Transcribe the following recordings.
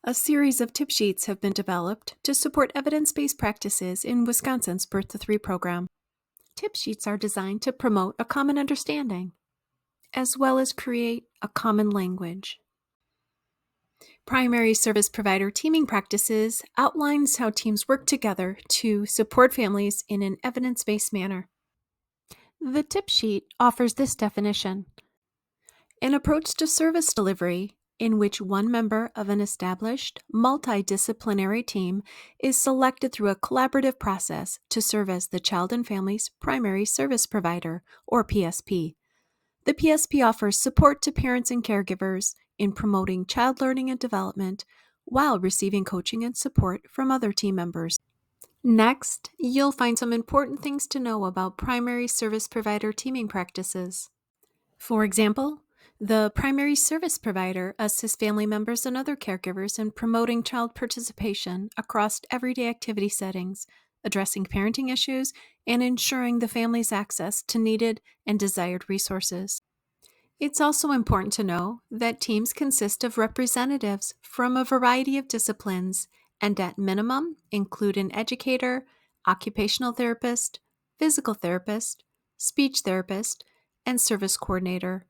A series of tip sheets have been developed to support evidence-based practices in Wisconsin's Birth to 3 program. Tip sheets are designed to promote a common understanding, as well as create a common language. Primary service provider teaming practices outlines how teams work together to support families in an evidence-based manner. The tip sheet offers this definition: an approach to service delivery in which one member of an established multidisciplinary team is selected through a collaborative process to serve as the child and family's primary service provider, or PSP. The PSP offers support to parents and caregivers in promoting child learning and development while receiving coaching and support from other team members. Next, you'll find some important things to know about primary service provider teaming practices. For example, the primary service provider assists family members and other caregivers in promoting child participation across everyday activity settings, addressing parenting issues, and ensuring the family's access to needed and desired resources. It's also important to know that teams consist of representatives from a variety of disciplines and at minimum include an educator, occupational therapist, physical therapist, speech therapist, and service coordinator.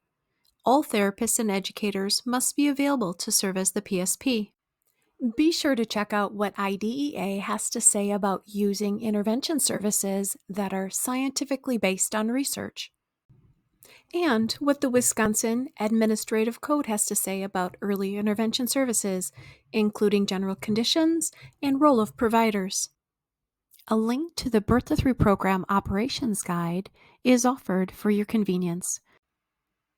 All therapists and educators must be available to serve as the PSP. Be sure to check out what IDEA has to say about using intervention services that are scientifically based on research, and what the Wisconsin Administrative Code has to say about early intervention services, including general conditions and role of providers. A link to the Birth to 3 program operations guide is offered for your convenience.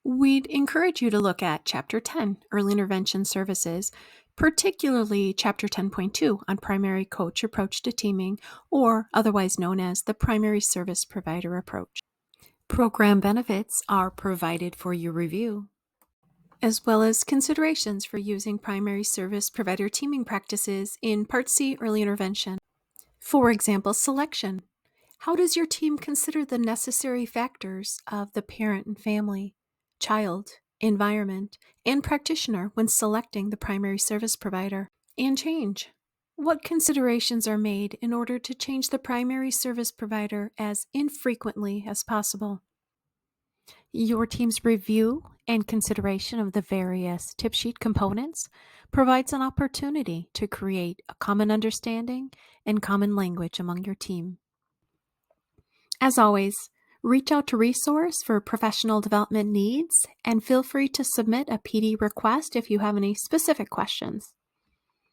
We'd encourage you to look at Chapter 10, Early Intervention Services, particularly Chapter 10.2 on Primary Coach Approach to Teaming, or otherwise known as the Primary Service Provider Approach. Program benefits are provided for your review, as well as considerations for using primary service provider teaming practices in Part C Early Intervention. For example, selection. How does your team consider the necessary factors of the parent and family, child, environment, and practitioner when selecting the primary service provider? And change. What considerations are made in order to change the primary service provider as infrequently as possible? Your team's review and consideration of the various tip sheet components provides an opportunity to create a common understanding and common language among your team. As always, reach out to Resource for professional development needs and feel free to submit a PD request if you have any specific questions.